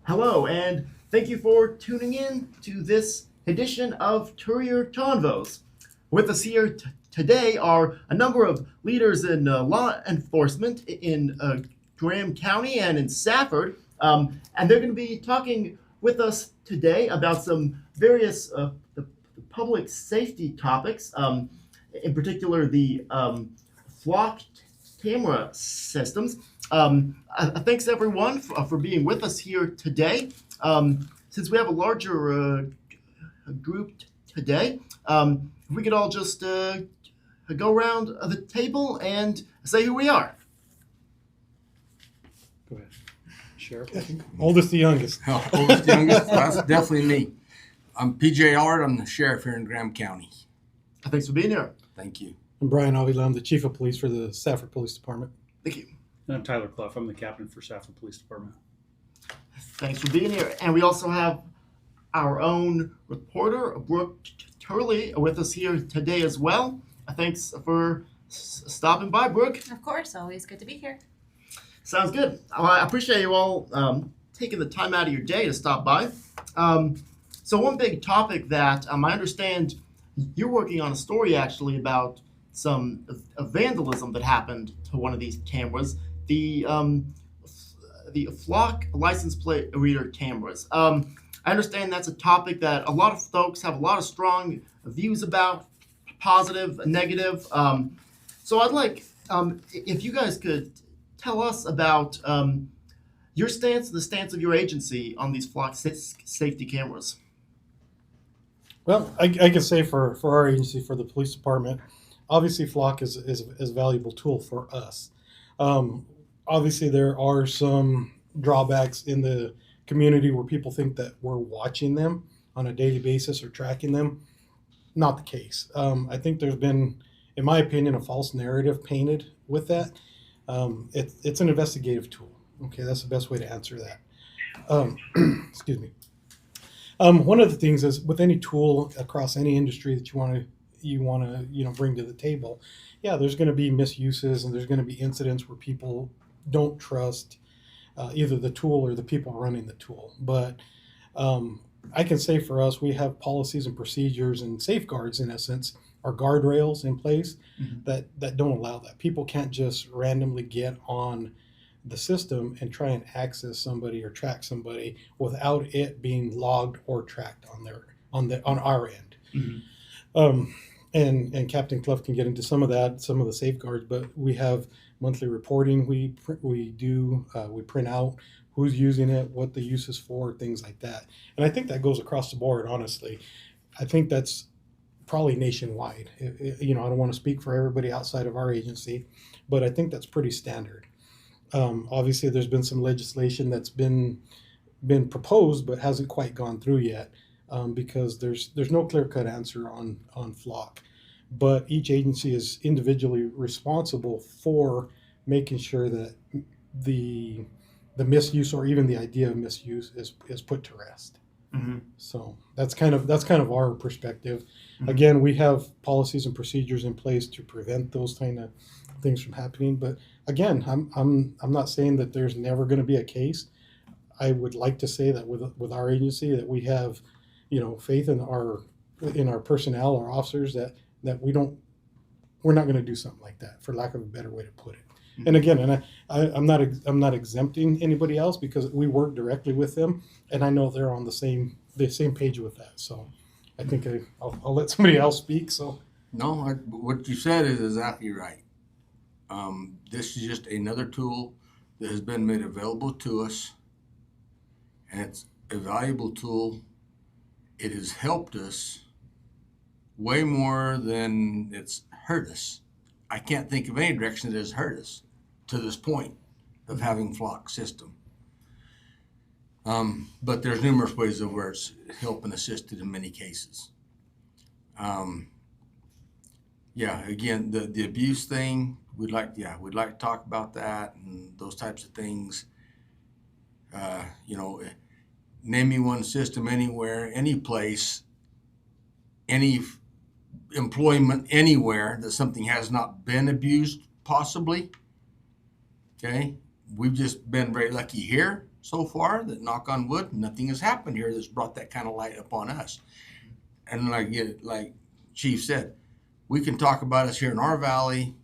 Hello, and thank you for tuning in to this edition of COURIER CONVOS. With us here today are a number of leaders in law enforcement in Graham County and in Safford, and they're going to be talking with us today about some various the public safety topics, in particular the flock camera systems. Thanks everyone for being with us here today. Since we have a larger group today, if we could all just go around the table and say who we are. Go ahead. Sheriff. Oldest to youngest. Oldest, youngest, that's definitely me. I'm PJ Ard. I'm the sheriff here in Graham County. Thanks for being here. Thank you. I'm Brian Avila. I'm the chief of police for the Safford Police Department. Thank you. And I'm Tyler Clough. I'm the captain for Safford Police Department. Thanks for being here. And we also have our own reporter, Brooke Turley, with us here today as well. Thanks for stopping by, Brooke. Of course, always good to be here. Sounds good. Well, I appreciate you all taking the time out of your day to stop by. So one big topic that I understand you're working on a story actually about some vandalism that happened to one of these cameras, the flock license plate reader cameras. I understand that's a topic that a lot of folks have a lot of strong views about, positive, negative. So I'd like if you guys could tell us about your stance, the stance of your agency on these flock safety cameras. Well, I can say for our agency, for the police department, obviously flock is a valuable tool for us. Obviously, there are some drawbacks in the community where people think that we're watching them on a daily basis or tracking them. Not the case. I think there's been, in my opinion, a false narrative painted with that. It's an investigative tool. Okay, that's the best way to answer that. Excuse me. One of the things is with any tool across any industry that you want to bring to the table, yeah, there's going to be misuses and there's going to be incidents where people don't trust either the tool or the people running the tool. But I can say for us, we have policies and procedures and safeguards, in essence, or guardrails in place that don't allow that. People can't just randomly get on the system and try and access somebody or track somebody without it being logged or tracked on our end. And Captain Clough can get into some of that, some of the safeguards, but we have monthly reporting. We print out who's using it, what the use is for, things like that. And I think that goes across the board, honestly. I think that's probably nationwide. I don't want to speak for everybody outside of our agency, but I think that's pretty standard. Obviously, there's been some legislation that's been proposed but hasn't quite gone through yet because there's no clear-cut answer on flock. But each agency is individually responsible for making sure that the misuse or even the idea of misuse is put to rest. So that's kind of our perspective. Again, we have policies and procedures in place to prevent those kind of things from happening. But again, I'm not saying that there's never going to be a case. I would like to say that with our agency that we have, faith in our personnel, our officers, that we're not going to do something like that, for lack of a better way to put it. And again, I'm not exempting anybody else because we work directly with them, and I know they're on the same page with that. So I think I'll let somebody else speak. So No, what you said is exactly right. This is just another tool that has been made available to us, and it's a valuable tool. It has helped us way more than it's hurt us. I can't think of any direction that has hurt us to this point of having flock system. But there's numerous ways of where it's helped and assisted in many cases. Again, the abuse thing, we'd like to talk about that and those types of things. Name me one system anywhere, any place, any employment anywhere that something has not been abused, possibly. Okay, we've just been very lucky here so far that, knock on wood, nothing has happened here that's brought that kind of light upon us. And like Chief said, we can talk about us here in our valley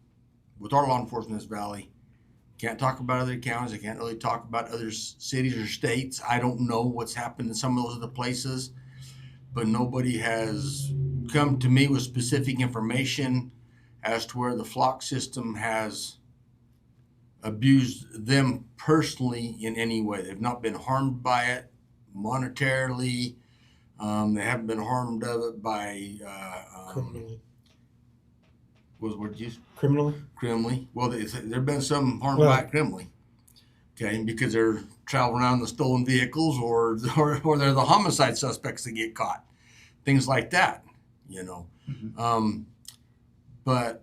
with our law enforcement in this valley. Can't talk about other counties. I can't really talk about other cities or states. I don't know what's happened in some of those other places, but nobody has come to me with specific information as to where the flock system has abused them personally in any way. They've not been harmed by it monetarily. They haven't been harmed of it by Criminally. what you Criminally? criminally. Well, there've been some harm by it criminally. Okay, because they're traveling around in the stolen vehicles, or they're the homicide suspects that get caught, things like that. You know, but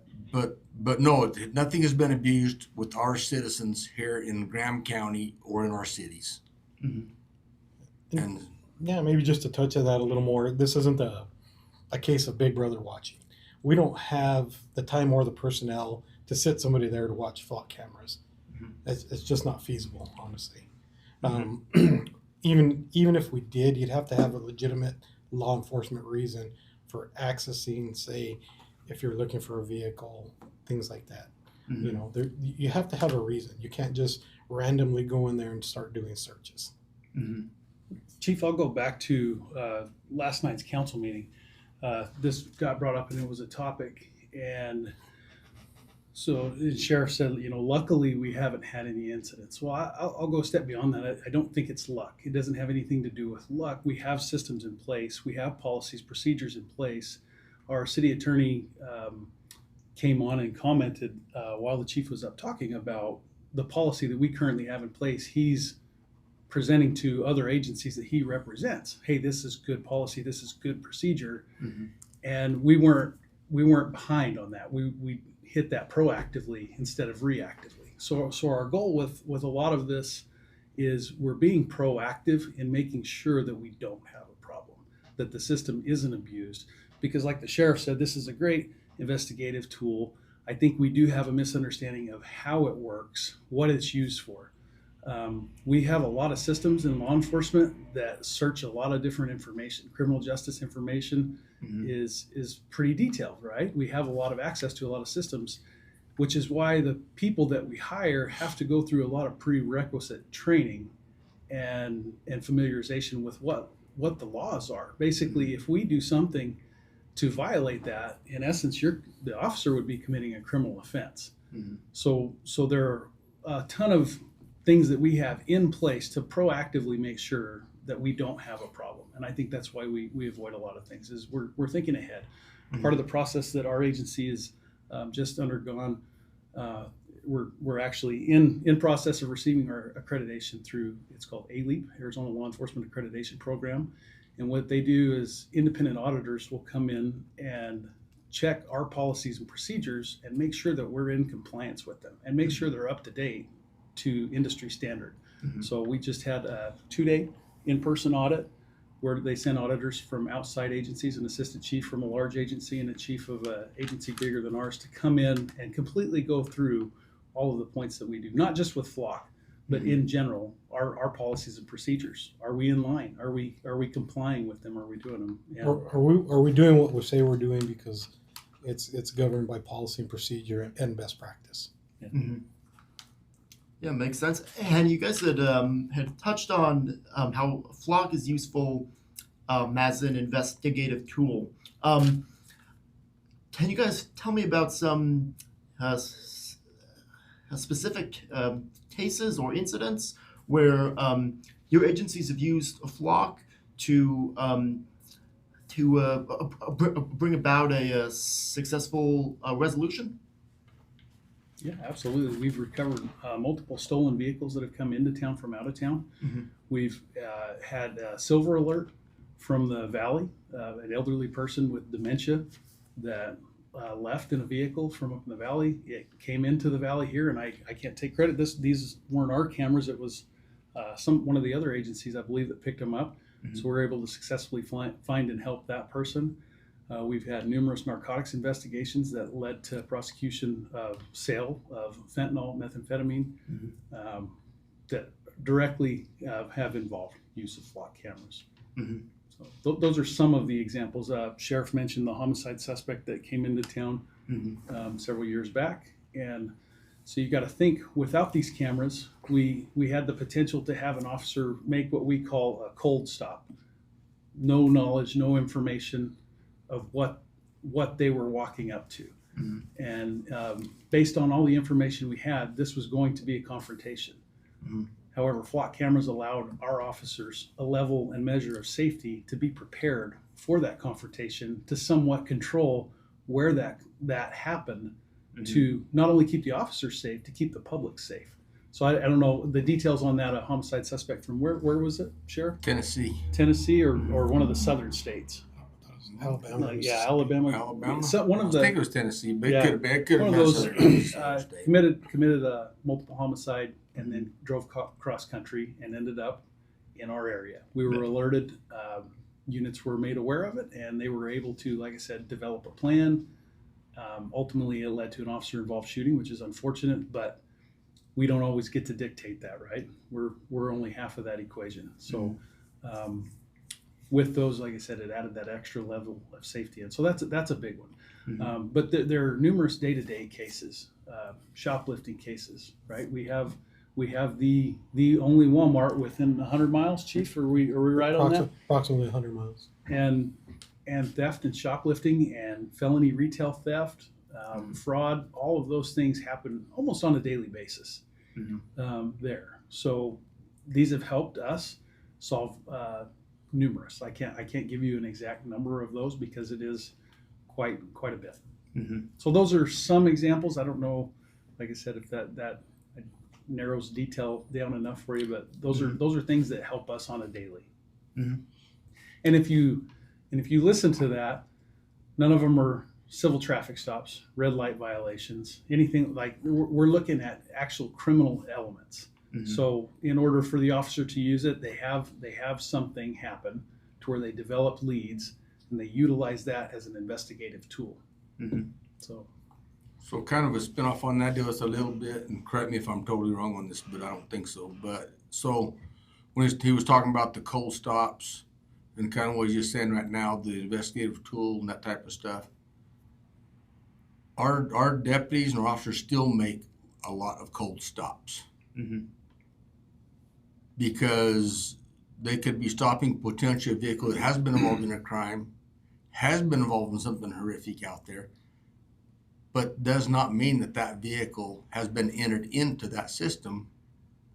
no, nothing has been abused with our citizens here in Graham County or in our cities. And Yeah, maybe just to touch on that a little more. This isn't a case of Big Brother watching. We don't have the time or the personnel to sit somebody there to watch flock cameras. It's just not feasible, honestly. Even if we did, you'd have to have a legitimate law enforcement reason for accessing, say, if you're looking for a vehicle, things like that. You know, you have to have a reason. You can't just randomly go in there and start doing searches. Chief, I'll go back to last night's council meeting. This got brought up and it was a topic. And so the sheriff said, you know, luckily we haven't had any incidents. Well, I'll go a step beyond that. I don't think it's luck. It doesn't have anything to do with luck. We have systems in place. We have policies, procedures in place. Our city attorney came on and commented while the chief was up talking about the policy that we currently have in place. He's presenting to other agencies that he represents, hey, this is good policy, this is good procedure. And we weren't behind on that. We hit that proactively instead of reactively. So our goal with a lot of this is we're being proactive in making sure that we don't have a problem, that the system isn't abused. Because like the sheriff said, this is a great investigative tool. I think we do have a misunderstanding of how it works, what it's used for. We have a lot of systems in law enforcement that search a lot of different information. Criminal justice information is pretty detailed, right? We have a lot of access to a lot of systems, which is why the people that we hire have to go through a lot of prerequisite training and familiarization with what the laws are. Basically, if we do something to violate that, in essence, the officer would be committing a criminal offense. So there are a ton of things that we have in place to proactively make sure that we don't have a problem. And I think that's why we avoid a lot of things, is we're thinking ahead. Part of the process that our agency has just undergone, we're actually in process of receiving our accreditation through, it's called ALEAP, Arizona Law Enforcement Accreditation Program. And what they do is independent auditors will come in and check our policies and procedures and make sure that we're in compliance with them and make sure they're up to date to industry standard. So we just had a 2-day in-person audit where they sent auditors from outside agencies, an assistant chief from a large agency and a chief of an agency bigger than ours, to come in and completely go through all of the points that we do, not just with flock, but in general, our policies and procedures. Are we in line? Are we complying with them? Are we doing them? Yeah. Are we doing what we say we're doing because it's governed by policy and procedure and best practice? Yeah, makes sense. And you guys had touched on how flock is useful as an investigative tool. Can you guys tell me about some specific cases or incidents where your agencies have used a flock to bring about a successful resolution? Yeah, absolutely. We've recovered multiple stolen vehicles that have come into town from out of town. We've had a silver alert from the valley, an elderly person with dementia that left in a vehicle from up in the valley. It came into the valley here, and I can't take credit. These weren't our cameras. It was one of the other agencies, I believe, that picked them up. So we're able to successfully find and help that person. We've had numerous narcotics investigations that led to prosecution of sale of fentanyl, methamphetamine, that directly have involved use of flock cameras. Mhm. So those are some of the examples. Sheriff mentioned the homicide suspect that came into town Mhm. several years back, and so you got to think, without these cameras, we had the potential to have an officer make what we call a cold stop. No knowledge, no information of what they were walking up to. Mhm. And based on all the information we had, this was going to be a confrontation. Mhm. However, flock cameras allowed our officers a level and measure of safety to be prepared for that confrontation, to somewhat control where that happened, to not only keep the officers safe, to keep the public safe. So I don't know the details on that homicide suspect from where was it, Sheriff? Tennessee. Tennessee or one of the southern states? Alabama. Yeah, Alabama. Alabama. So one of I think it the was Tennessee, but Yeah. it could one have of been those another state. committed multiple homicide and then drove cross country and ended up in our area. We were alerted. Units were made aware of it, and they were able to, like I said, develop a plan. Ultimately, it led to an officer-involved shooting, which is unfortunate, but we don't always get to dictate that, right? We're only half of that equation. So, with those, like I said, it added that extra level of safety, and so that's a big one. But there are numerous day-to-day cases, shoplifting cases, right? We have the only Walmart within 100 miles, Chief. Are we right on that? Approximately 100 miles. And theft and shoplifting and felony retail theft, fraud, all of those things happen almost on a daily basis there. So these have helped us solve numerous. I can't give you an exact number of those because it is quite a bit. So those are some examples. I don't know, like I said, if that narrows detail down enough for you, but those are things that help us on a daily. And if you listen to that, none of them are civil traffic stops, red light violations, anything like. We're looking at actual criminal elements. So in order for the officer to use it, they have something happen to where they develop leads and they utilize that as an investigative tool. So kind of a spinoff on that deal is a little bit, and correct me if I'm totally wrong on this, but I don't think so. But so when he was talking about the cold stops and kind of what he's just saying right now, the investigative tool and that type of stuff, our deputies and our officers still make a lot of cold stops. Because they could be stopping potentially a vehicle that has been involved in a crime, has been involved in something horrific out there, but does not mean that vehicle has been entered into that system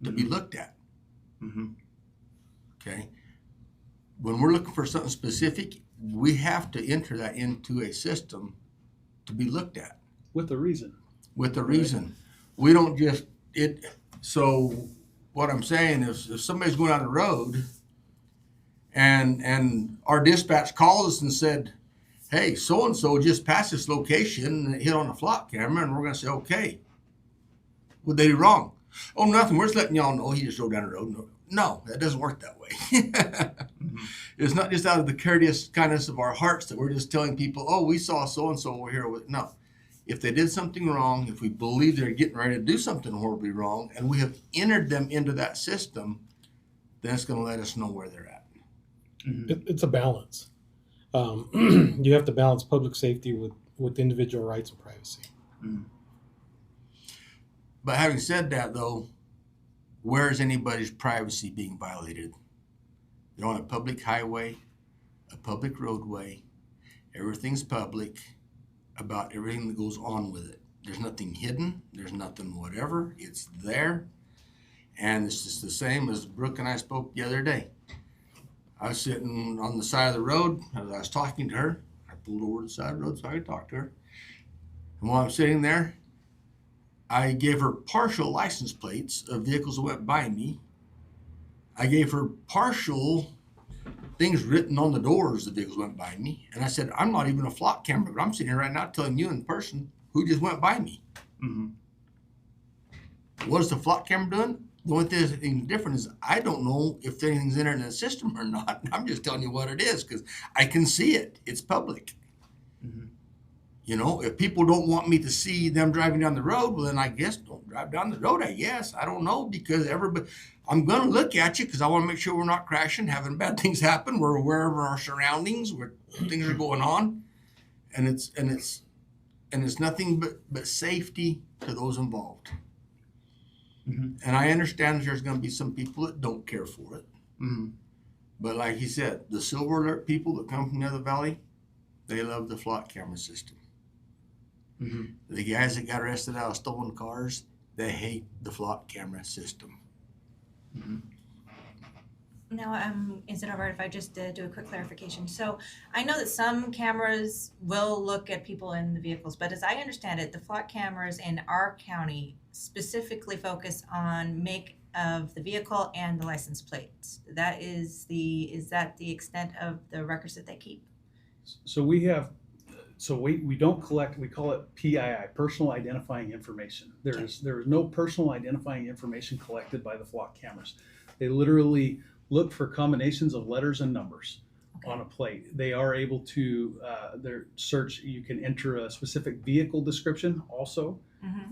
to be looked at. Okay? When we're looking for something specific, we have to enter that into a system to be looked at. With a reason. With a reason. We don't just, so what I'm saying is if somebody's going down the road and our dispatch called us and said, hey, so-and-so just passed this location and it hit on a flock camera, and we're going to say, okay, what they do wrong? Oh, nothing. We're just letting y'all know he just rode down the road. No, that doesn't work that way. It's not just out of the courteous kindness of our hearts that we're just telling people, oh, we saw so-and-so over here. No. If they did something wrong, if we believe they're getting ready to do something horribly wrong, and we have entered them into that system, then it's going to let us know where they're at. It's a balance. You have to balance public safety with individual rights and privacy. But having said that, though, where is anybody's privacy being violated? They're on a public highway, a public roadway. Everything's public about everything that goes on with it. There's nothing hidden. There's nothing whatever. It's there. And it's just the same as Brooke and I spoke the other day. I was sitting on the side of the road as I was talking to her. I pulled over to the side of the road so I could talk to her. And while I'm sitting there, I gave her partial license plates of vehicles that went by me. I gave her partial things written on the doors the vehicles went by me. And I said, I'm not even a flock camera, but I'm sitting here right now telling you in person who just went by me. What is the flock camera doing? The only thing different is I don't know if anything's entered in the system or not. I'm just telling you what it is because I can see it. It's public. You know, if people don't want me to see them driving down the road, well, then I guess don't drive down the road, I guess. I don't know, because everybody, I'm going to look at you because I want to make sure we're not crashing, having bad things happen. We're aware of our surroundings, where things are going on. And it's nothing but safety to those involved. Mm-hmm. And I understand there's going to be some people that don't care for it. Mm-hmm. But like he said, the Silver Alert people that come from the other valley, they love the flock camera system. Mm-hmm. The guys that got arrested out of stolen cars, they hate the flock camera system. Mm-hmm. Now, is it all right if I just do a quick clarification? So I know that some cameras will look at people in the vehicles, but as I understand it, the flock cameras in our county specifically focus on make of the vehicle and the license plates. Is that the extent of the records that they keep? So we don't collect, we call it PII, personal identifying information. There is no personal identifying information collected by the flock cameras. They literally look for combinations of letters and numbers on a plate. They are able to their search. You can enter a specific vehicle description also,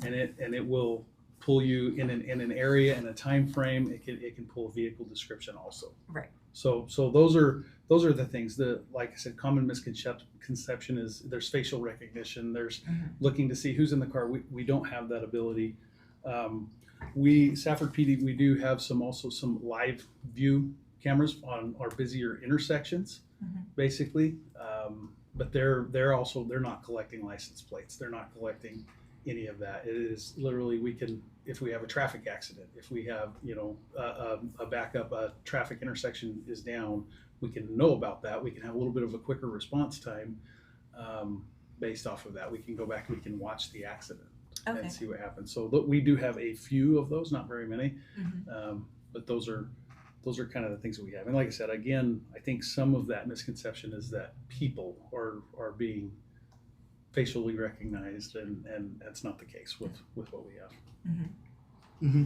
and it will pull you in an area and a time frame. It can pull a vehicle description also. Right. So those are the things that, like I said, common misconception is there's facial recognition. There's looking to see who's in the car. We don't have that ability. Safford PD, we do have some live view cameras on our busier intersections, basically. But they're not collecting license plates. They're not collecting any of that. It is literally, if we have a traffic accident, if we have, a backup, a traffic intersection is down, we can know about that. We can have a little bit of a quicker response time based off of that. We can go back and we can watch the accident and see what happens. So we do have a few of those, not very many, but those are kind of the things that we have. And like I said, again, I think some of that misconception is that people are being facially recognized, and that's not the case with what we have. Mm-hmm.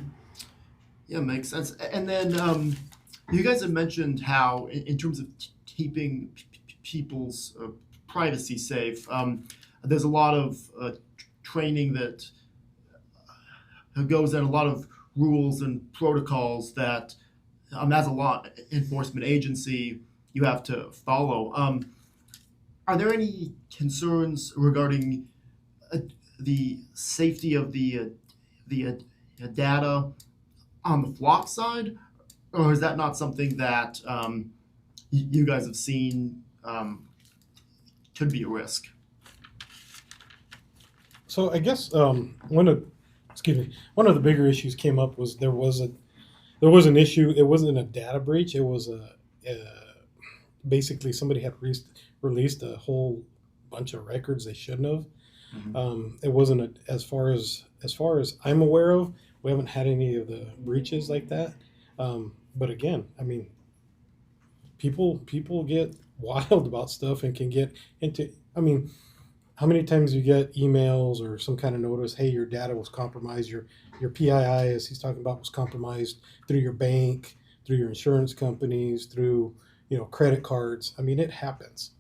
Yeah, makes sense. And then you guys have mentioned how, in terms of keeping people's privacy safe, there's a lot of training that goes in, a lot of rules and protocols that, as a law enforcement agency, you have to follow. Are there any concerns regarding the safety of the data on the flock side, or is that not something that you guys have seen could be a risk? So I guess one of the bigger issues came up was there was an issue. It wasn't a data breach. It was basically somebody had released a whole bunch of records they shouldn't have. It wasn't as far as I'm aware of. We haven't had any of the breaches like that. But again, I mean, people get wild about stuff and can get into. I mean, how many times you get emails or some kind of notice? Hey, your data was compromised. Your PII, as he's talking about, was compromised through your bank, through your insurance companies, through credit cards. I mean, it happens.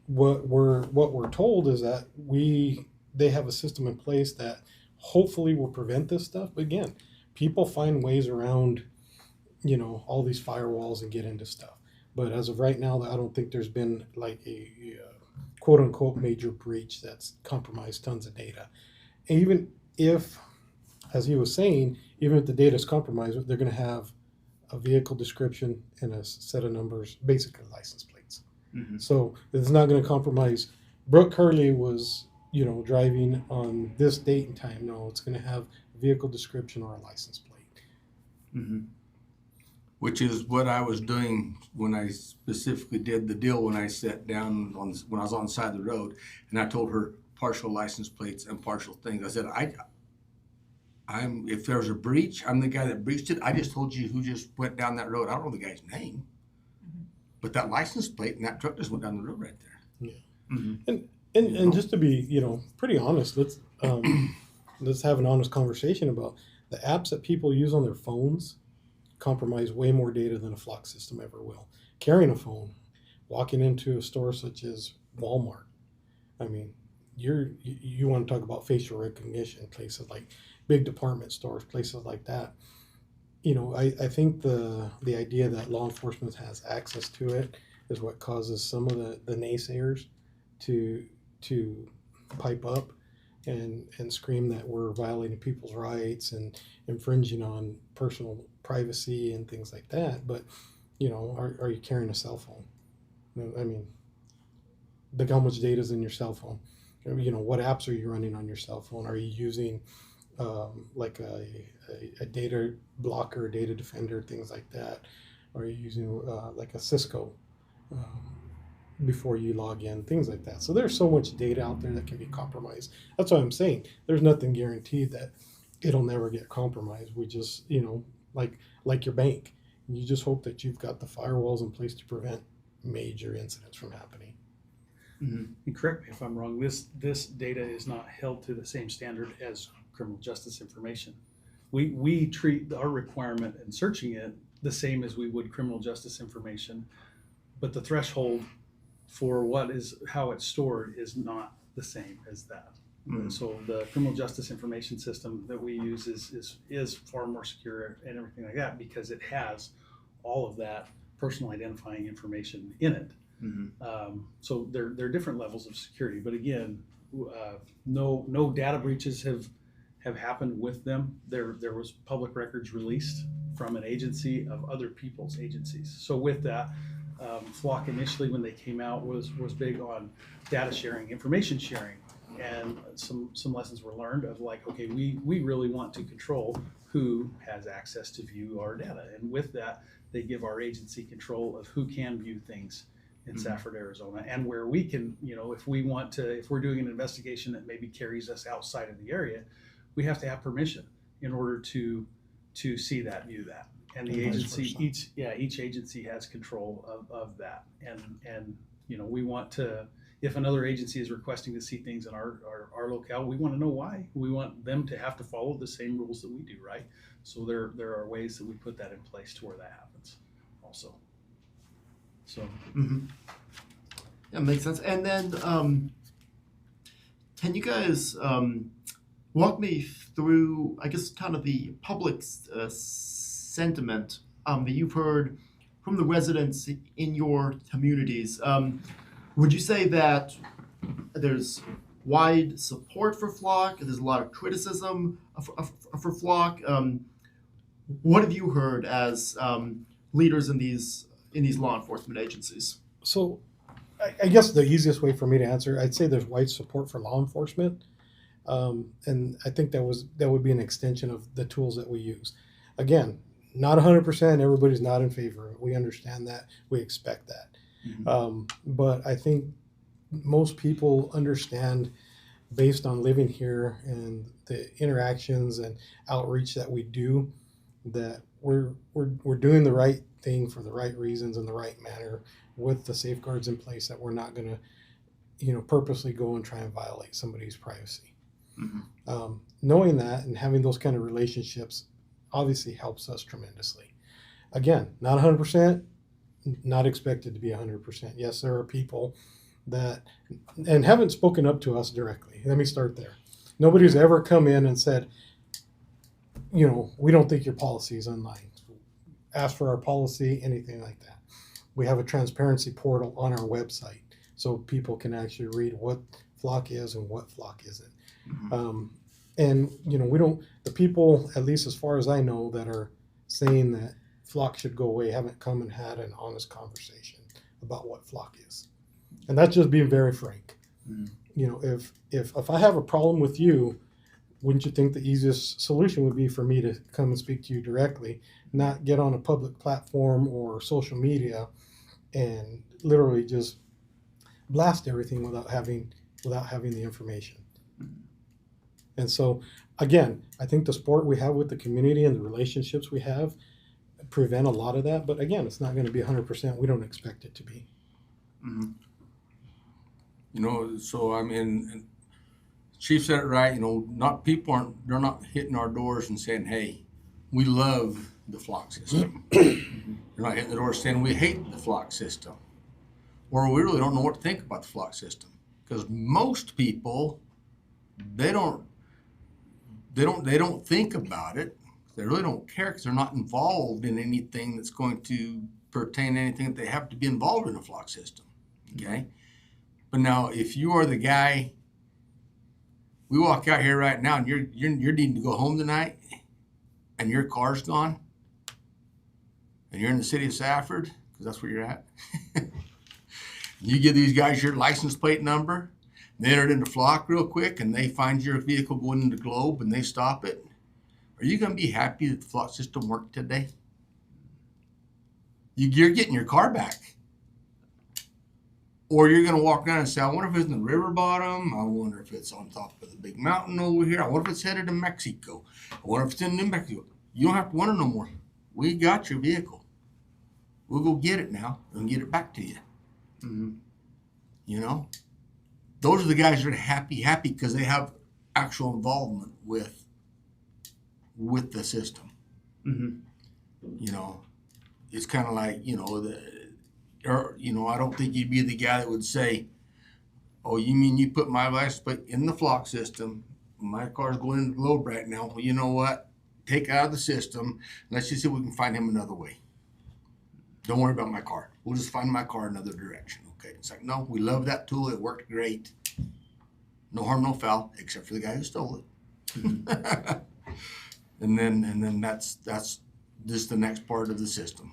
What we're told is that they have a system in place that hopefully will prevent this stuff. But again, people find ways around, all these firewalls and get into stuff. But as of right now, I don't think there's been like a quote unquote major breach that's compromised tons of data. And even if, as he was saying, even if the data is compromised, they're going to have a vehicle description and a set of numbers, basically license plates. So it's not going to compromise. Brooke Curley was, driving on this date and time. No, it's going to have a vehicle description or a license plate. Which is what I was doing when I specifically did the deal when I sat down when I was on the side of the road, and I told her partial license plates and partial things. I said, if there's a breach, I'm the guy that breached it. I just told you who just went down that road. I don't know the guy's name, but that license plate and that truck just went down the road right there. Yeah. And just to be, pretty honest, let's have an honest conversation about the apps that people use on their phones compromise way more data than a flock system ever will. Carrying a phone, walking into a store such as Walmart. I mean, you want to talk about facial recognition, places like big department stores, places like that. I think the idea that law enforcement has access to it is what causes some of the naysayers to pipe up and scream that we're violating people's rights and infringing on personal privacy and things like that. But are you carrying a cell phone? I mean, look how much data is in your cell phone. What apps are you running on your cell phone? Are you using like a data blocker, data defender, things like that? Are you using like a Cisco before you log in, things like that? So there's so much data out there that can be compromised. That's what I'm saying. There's nothing guaranteed that it'll never get compromised. We just, like your bank, you just hope that you've got the firewalls in place to prevent major incidents from happening. Mm-hmm. And correct me if I'm wrong, this data is not held to the same standard as criminal justice information. We treat our requirement in searching it the same as we would criminal justice information, but the threshold for how it's stored is not the same as that. Mm-hmm. So the criminal justice information system that we use is far more secure and everything like that, because it has all of that personal identifying information in it. Mm-hmm. So there are different levels of security, but again, no data breaches have happened with them. There was public records released from an agency of other people's agencies. So with that, Flock initially, when they came out, was big on data sharing, information sharing, and some lessons were learned of like, okay, we really want to control who has access to view our data, and with that, they give our agency control of who can view things in Safford, Arizona, and where we can, if we're doing an investigation that maybe carries us outside of the area, we have to have permission in order to see that, view that. And the agency, each agency has control of that. And we want to, if another agency is requesting to see things in our locale, we want to know why. We want them to have to follow the same rules that we do, right? So there are ways that we put that in place to where that happens also. So. Mm-hmm. That makes sense. And then can you guys walk me through, I guess, kind of the public sentiment that you've heard from the residents in your communities? Would you say that there's wide support for Flock? There's a lot of criticism for Flock. What have you heard as leaders in these law enforcement agencies? So I guess the easiest way for me to answer, I'd say there's wide support for law enforcement. And I think that would be an extension of the tools that we use. Again, not 100%, everybody's not in favor of it. We understand that, we expect that. Mm-hmm. But I think most people understand, based on living here and the interactions and outreach that we do, that we're doing the right thing for the right reasons in the right manner with the safeguards in place, that we're not going to purposely go and try and violate somebody's privacy. Mm-hmm. Knowing that and having those kind of relationships obviously helps us tremendously. Again, not 100%, not expected to be 100%. Yes, there are people that and haven't spoken up to us directly. Let me start there. Nobody's ever come in and said, we don't think your policy is online. Ask for our policy, anything like that. We have a transparency portal on our website so people can actually read what Flock is and what Flock isn't. Mm-hmm. And the people, at least as far as I know, that are saying that Flock should go away haven't come and had an honest conversation about what Flock is. And that's just being very frank. Mm-hmm. If I have a problem with you, wouldn't you think the easiest solution would be for me to come and speak to you directly, not get on a public platform or social media and literally just blast everything without having the information? And so, again, I think the support we have with the community and the relationships we have prevent a lot of that. But again, it's not going to be 100%. We don't expect it to be. Mm-hmm. So I mean, Chief said it right. They're not hitting our doors and saying, "Hey, we love the Flock system." They're not hitting the door saying we hate the Flock system. or we really don't know what to think about the flock system. Because most people, they don't think about it. They really don't care because they're not involved in anything that's going to pertain to anything that they have to be involved in a flock system. Okay, but now if you are the guy, we walk out here right now and you're needing to go home tonight, and your car's gone, and you're in the city of Safford because that's where you're at. You give these guys your license plate number, they enter it into flock real quick, and they find your vehicle going into Globe and they stop it. Are you going to be happy that the flock system worked today? You're getting your car back. Or you're going to walk around and say, I wonder if it's in the river bottom. I wonder if it's on top of the big mountain over here. I wonder if it's headed to Mexico. I wonder if it's in New Mexico. You don't have to wonder no more. We got your vehicle. We'll go get it now and get it back to you. Mm-hmm. You know? Those are the guys that are happy because they have actual involvement with the system. Mm-hmm. You know, it's kind of like, I don't think you'd be the guy that would say, oh, you mean you put my license plate in the flock system, my car's going into the Globe right now, well, you know what, take it out of the system, let's just see if we can find him another way. Don't worry about my car, we'll just find my car another direction. Okay, it's like, no, we love that tool, it worked great, no harm, no foul, except for the guy who stole it. Mm-hmm. and then that's just the next part of the system.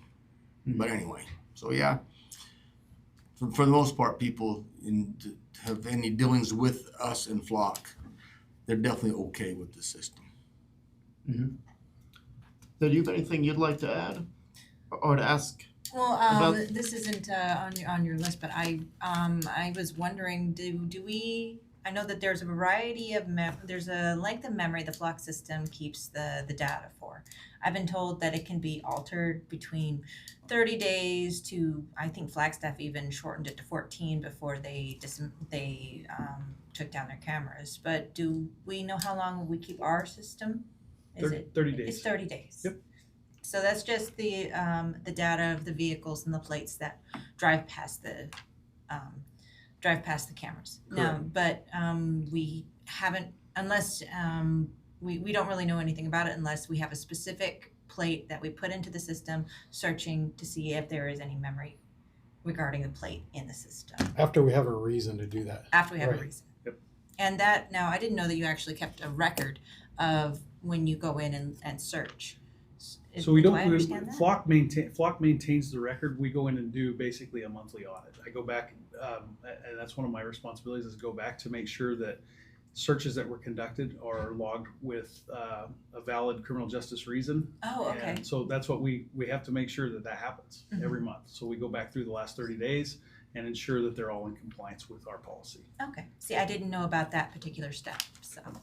Mm-hmm. But anyway, so yeah, for the most part, people have any dealings with us and flock, they're definitely okay with the system. Mm-hmm. Do you have anything you'd like to add or to ask? Well, this isn't on your list, but I was wondering, do we? I know that there's a variety of there's a length of memory the flock system keeps the data for. I've been told that it can be altered between 30 days to, I think Flagstaff even shortened it to 14 before they took down their cameras. But do we know how long we keep our system? 30 days. It's 30 days. Yep. So that's just the data of the vehicles and the plates that drive past the cameras. Correct. No, but we haven't, unless we don't really know anything about it unless we have a specific plate that we put into the system, searching to see if there is any memory regarding the plate in the system. After we have a reason to do that. After we have Right. a reason. Yep. And that, now I didn't know that you actually kept a record of when you go in and search. So we don't. Do I understand that? Flock maintains the record. We go in and do basically a monthly audit. I go back, and that's one of my responsibilities is go back to make sure that searches that were conducted are logged with a valid criminal justice reason. Oh, okay. And so that's what we have to make sure that happens every month. So we go back through the last 30 days and ensure that they're all in compliance with our policy. Okay. See, I didn't know about that particular step. So. All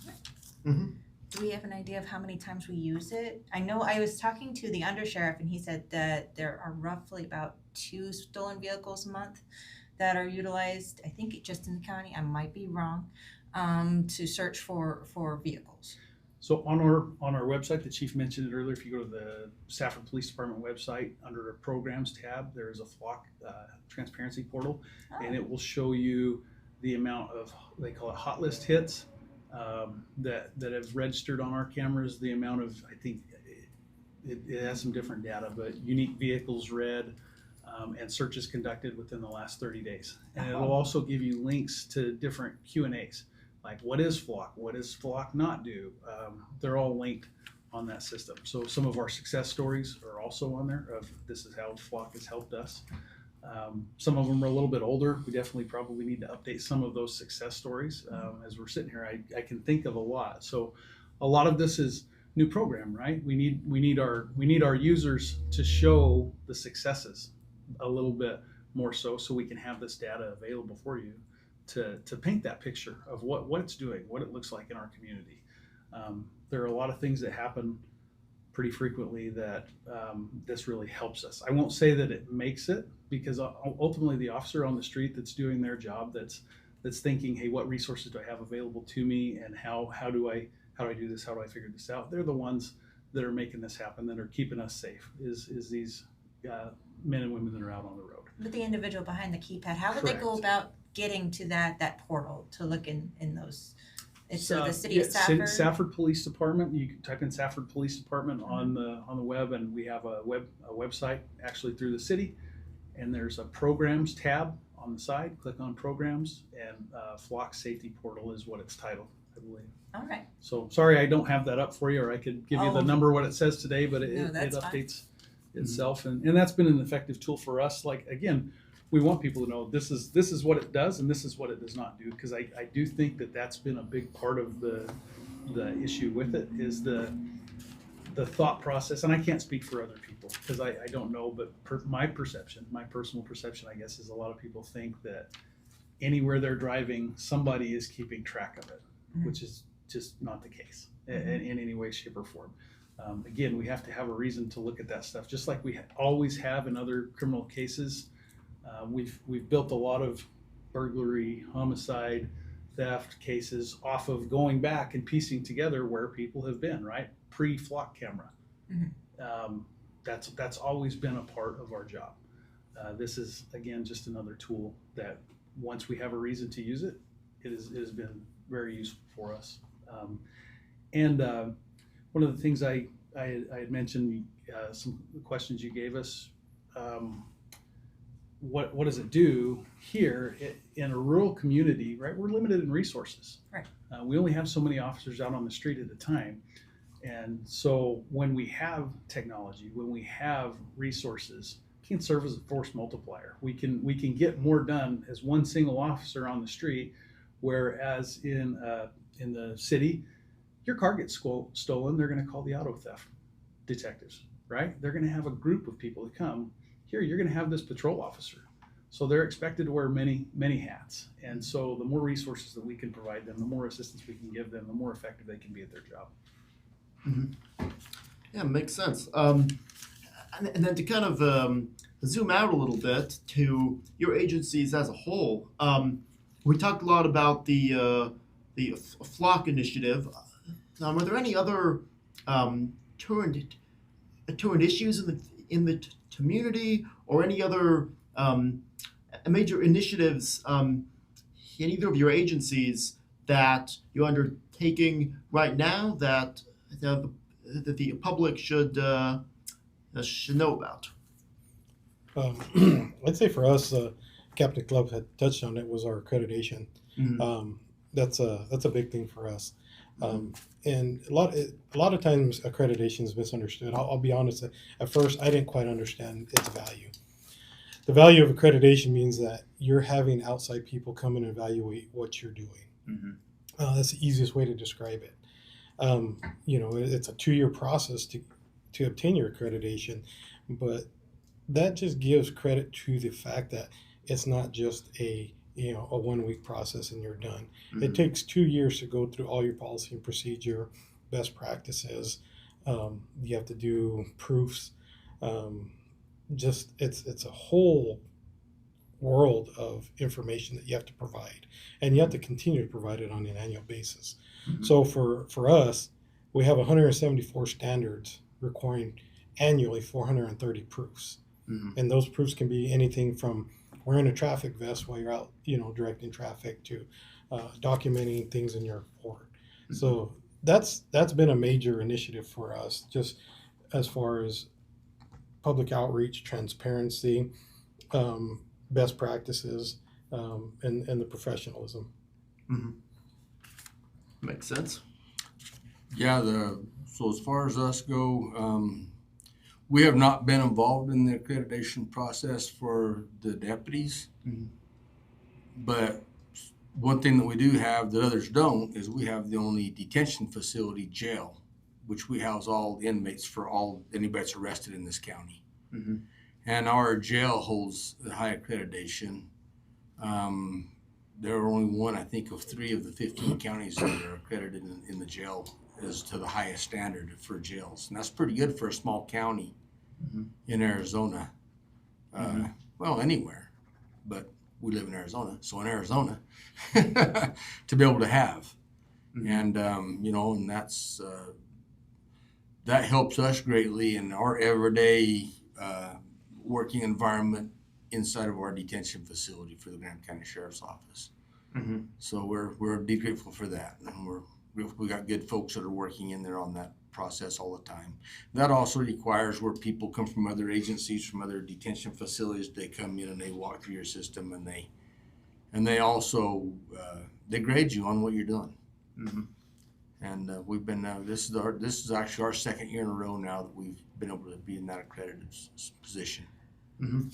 right. Mm-hmm. Do we have an idea of how many times we use it? I know I was talking to the undersheriff and he said that there are roughly about 2 stolen vehicles a month that are utilized, I think just in the county, I might be wrong, to search for vehicles. So on our website, the chief mentioned it earlier, if you go to the Safford Police Department website, under the programs tab, there is a flock transparency portal, and it will show you the amount of, they call it hot list hits, that have registered on our cameras, the amount of, I think it has some different data, but unique vehicles read, and searches conducted within the last 30 days. And it'll also give you links to different Q&As, like what is flock, what does flock not do? They're all linked on that system. So some of our success stories are also on there of this is how flock has helped us. Some of them are a little bit older. We definitely probably need to update some of those success stories. As we're sitting here, I can think of a lot. So a lot of this is new program, right? We need our users to show the successes a little bit more so we can have this data available for you to paint that picture of what it's doing, what it looks like in our community. There are a lot of things that happen pretty frequently that this really helps us. I won't say that it makes it, because ultimately the officer on the street that's doing their job, that's thinking, hey, what resources do I have available to me, and how do I do this? How do I figure this out? They're the ones that are making this happen, that are keeping us safe. Is these men and women that are out on the road. But the individual behind the keypad, how would they go Correct. about getting to that portal to look in those? So the city Yeah, of Safford? Safford Police Department. You can type in Safford Police Department on the web, and we have a website actually through the city. And there's a programs tab on the side. Click on programs, and Flock Safety Portal is what it's titled, I believe. All right. So sorry, I don't have that up for you, or I could give you the Oh. number what it says today, but No, it that's fine. updates itself, and that's been an effective tool for us. Like, again, we want people to know this is what it does and this is what it does not do, because I do think that's been a big part of the issue with it, is the thought process. And I can't speak for other people because I don't know, but my personal perception, I guess, is a lot of people think that anywhere they're driving, somebody is keeping track of it, which is just not the case in any way, shape, or form. Again, we have to have a reason to look at that stuff, just like we always have in other criminal cases. We've built a lot of burglary, homicide, theft cases off of going back and piecing together where people have been, right? Pre-flock camera. That's always been a part of our job. This is, again, just another tool that once we have a reason to use it, it has been very useful for us. One of the things I had mentioned, some questions you gave us, what does it do here in a rural community, right? We're limited in resources. Right. We only have so many officers out on the street at a time. And so when we have technology, when we have resources, it can serve as a force multiplier. We can get more done as one single officer on the street, whereas in the city, your car gets stolen, they're going to call the auto theft detectives, right? They're going to have a group of people that come. Here, you're going to have this patrol officer. So they're expected to wear many, many hats. And so the more resources that we can provide them, the more assistance we can give them, the more effective they can be at their job. Mm-hmm. Yeah, makes sense. And then to kind of zoom out a little bit to your agencies as a whole, we talked a lot about the Flock initiative. Are there any other current issues in the community, or any other major initiatives in either of your agencies that you're undertaking right now that the public should know about? I'd say for us, Captain Club had touched on it, was our accreditation. Mm-hmm. That's a big thing for us. And a lot of times accreditation is misunderstood. I'll be honest. At first, I didn't quite understand its value. The value of accreditation means that you're having outside people come and evaluate what you're doing. Mm-hmm. That's the easiest way to describe it. It's a 2-year process to obtain your accreditation, but that just gives credit to the fact that it's not just a 1-week process and you're done. Mm-hmm. It takes 2 years to go through all your policy and procedure, best practices. You have to do proofs. It's a whole world of information that you have to provide, and you have to continue to provide it on an annual basis. Mm-hmm. So for us, we have 174 standards requiring annually 430 proofs. Mm-hmm. And those proofs can be anything from wearing a traffic vest while you're out, directing traffic, to documenting things in your report. Mm-hmm. So that's been a major initiative for us, just as far as public outreach, transparency, best practices, and the professionalism. Mm-hmm. Makes sense. Yeah, so as far as us go, we have not been involved in the accreditation process for the deputies. Mm-hmm. But one thing that we do have that others don't is we have the only detention facility jail, which we house all inmates for anybody that's arrested in this county. Mm-hmm. And our jail holds the high accreditation. There are only one, I think, of 3 of the 15 counties that are accredited in the jail as to the highest standard for jails. And that's pretty good for a small county mm-hmm. in Arizona. Mm-hmm. Well, anywhere, but we live in Arizona. So in Arizona, to be able to have. Mm-hmm. And, and that's, that helps us greatly in our everyday working environment inside of our detention facility for the Graham County Sheriff's Office. Mm-hmm. So we're deep grateful for that, and we got good folks that are working in there on that process all the time. That also requires where people come from other agencies, from other detention facilities. They come in and they walk through your system, and they also they grade you on what you're doing. Mm-hmm. And we've been this is actually our second year in a row now that we've been able to be in that accredited position. Mm-hmm.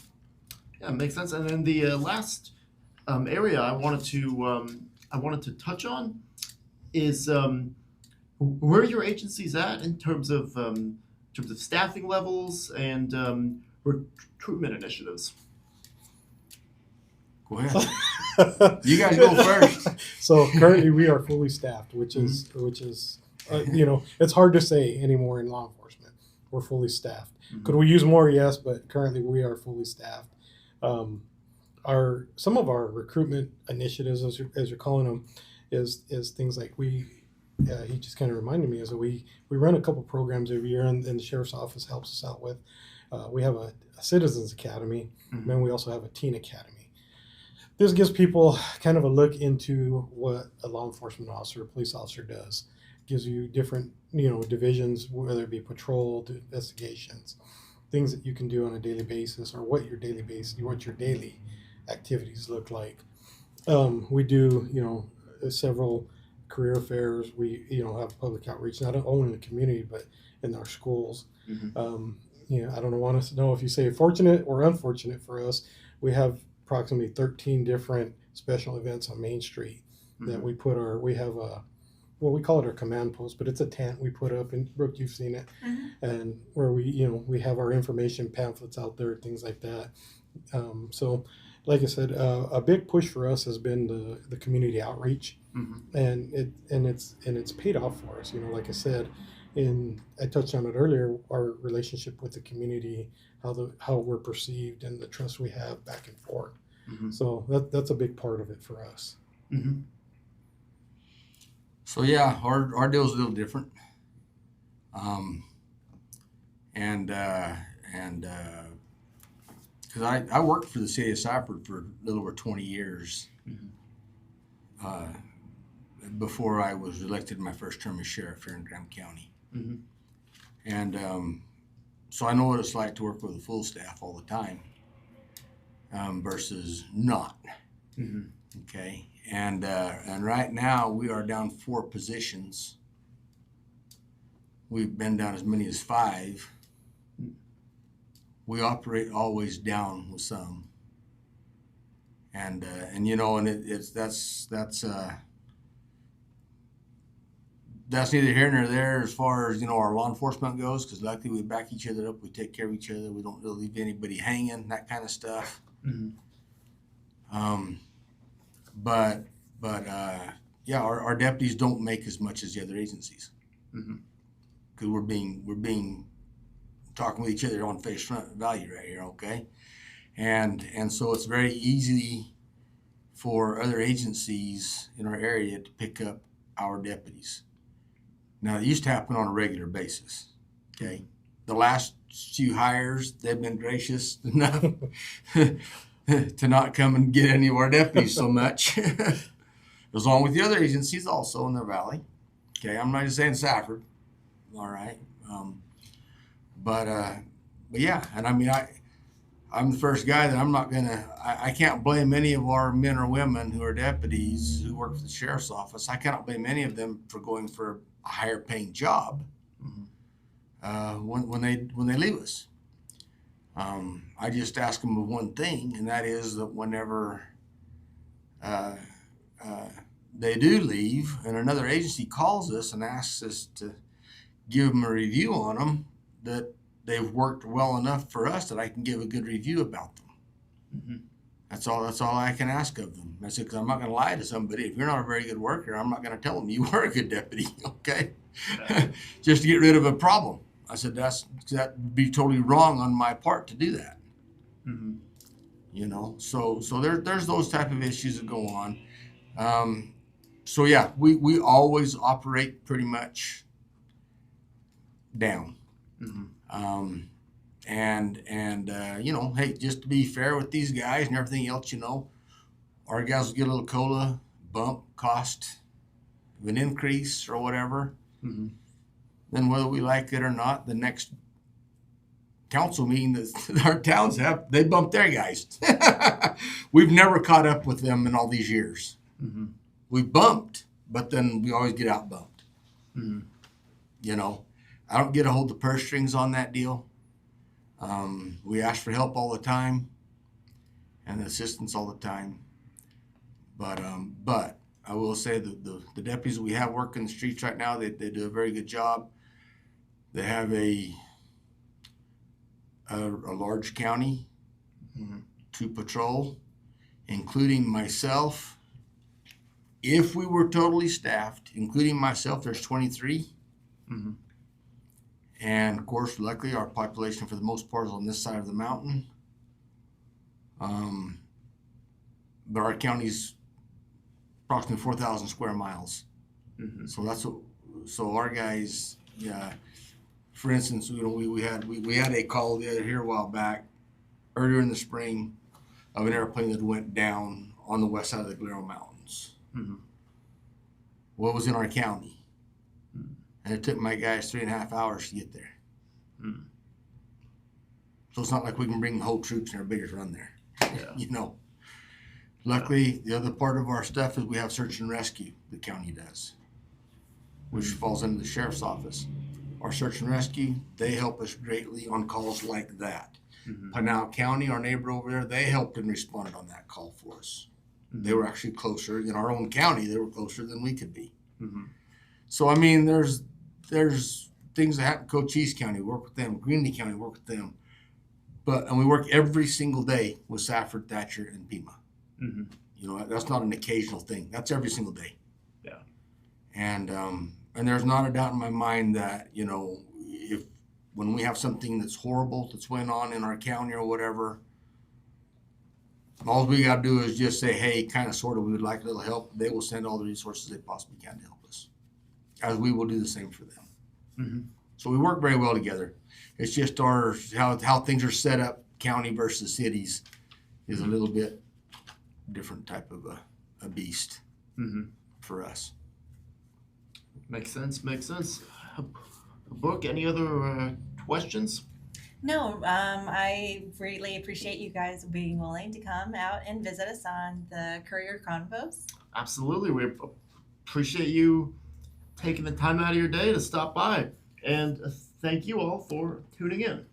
Yeah, makes sense. And then the last area I wanted to touch on is where are your agencies at in terms of staffing levels and recruitment initiatives? Go ahead. You guys go first. So currently we are fully staffed, which is it's hard to say anymore in law enforcement. We're fully staffed. Mm-hmm. Could we use more? Yes, but currently we are fully staffed. Some of our recruitment initiatives, as you're calling them, is things like he just kind of reminded me is that we run a couple programs every year, and the sheriff's office helps us out with. We have a citizens academy, Mm-hmm. and then we also have a teen academy. This gives people kind of a look into what a law enforcement officer, a police officer does. Gives you different, divisions, whether it be patrol to investigations, things that you can do on a daily basis, or what your daily activities look like. We do, several career fairs. We, have public outreach, not only in the community, but in our schools. Mm-hmm. I don't want us to know if you say fortunate or unfortunate for us. We have approximately 13 different special events on Main Street that we have we call it our command post, but it's a tent we put up, and Brooke, you've seen it, and where we have our information pamphlets out there, things like that. So like I said, a big push for us has been the community outreach, Mm-hmm. and it's paid off for us. Like I said, I touched on it earlier, our relationship with the community, how we're perceived, and the trust we have back and forth. Mm-hmm. So that's a big part of it for us. Mm-hmm. So yeah, our deal's a little different. Because I worked for the city of Cypress for a little over 20 years before I was elected my first term as sheriff here in Graham County. Mm-hmm. And so I know what it's like to work with a full staff all the time versus not. Mm-hmm. Okay, and right now we are down 4 positions. We've been down as many as 5. We operate always down with some, and that's neither here nor there as far as our law enforcement goes, because luckily we back each other up, we take care of each other, we don't really leave anybody hanging, that kind of stuff. Mm-hmm. But our deputies don't make as much as the other agencies, because we're being talking with each other on face front value right here, okay? And so it's very easy for other agencies in our area to pick up our deputies. Now, it used to happen on a regular basis, okay? The last few hires, they've been gracious enough to not come and get any of our deputies so much. Goes along with the other agencies also in the valley. Okay, I'm not just saying Safford, all right? But yeah, and I mean, I'm the first guy that I can't blame any of our men or women who are deputies who work for the sheriff's office. I cannot blame any of them for going for a higher paying job when they leave us. I just ask them of one thing, and that is that whenever they do leave and another agency calls us and asks us to give them a review on them, that they've worked well enough for us that I can give a good review about them. Mm-hmm. That's all I can ask of them. I said, because I'm not going to lie to somebody. If you're not a very good worker, I'm not going to tell them you were a good deputy, okay? Just to get rid of a problem. I said, that would be totally wrong on my part to do that. Mm-hmm. So there's those type of issues that go on. So yeah, we always operate pretty much down. Mm-hmm. And you know, hey, just to be fair with these guys and everything else, you know, our guys will get a little COLA bump, cost of an increase or whatever. Mm-hmm. Then whether we like it or not, the next council meeting that our towns have, they bump their guys. We've never caught up with them in all these years. Mm-hmm. We bumped, but then we always get out bumped. Mm-hmm. You know, I don't get a hold of the purse strings on that deal. We ask for help all the time and assistance all the time. But I will say that the deputies we have working the streets right now, they do a very good job. They have a large county Mm-hmm. to patrol, including myself. If we were totally staffed, including myself, there's 23. Mm-hmm. And of course, luckily, our population for the most part is on this side of the mountain. But our county's approximately 4,000 square miles. Mm-hmm. So that's what. So our guys, yeah. For instance, you know, we had a call here a while back, earlier in the spring, of an airplane that went down on the west side of the Gila Mountains. Mm-hmm. What was in our county? And it took my guys 3.5 hours to get there. Mm. So it's not like we can bring the whole troops and everybody just run there. Yeah. You know. Luckily, the other part of our stuff is we have search and rescue, the county does, which falls under the sheriff's office. Our search and rescue, they help us greatly on calls like that. Mm-hmm. Pinal County, our neighbor over there, they helped and responded on that call for us. Mm-hmm. They were actually closer. In our own county, they were closer than we could be. Mm-hmm. So, I mean, there's things that happen in Cochise County, work with them. Greenlee County, work with them. And we work every single day with Safford, Thatcher, and Pima. Mm-hmm. You know, that's not an occasional thing. That's every single day. Yeah. And there's not a doubt in my mind that, you know, when we have something that's horrible that's went on in our county or whatever, all we got to do is just say, hey, kind of, sort of, we would like a little help. They will send all the resources they possibly can to help us, as we will do the same for them. Mm-hmm. So we work very well together. It's just how things are set up, county versus cities, is a little bit different type of a beast Mm-hmm. for us. Makes sense. Makes sense. Brooke, any other questions? No, I greatly appreciate you guys being willing to come out and visit us on the Courier Convos. Absolutely. We appreciate you taking the time out of your day to stop by. And thank you all for tuning in.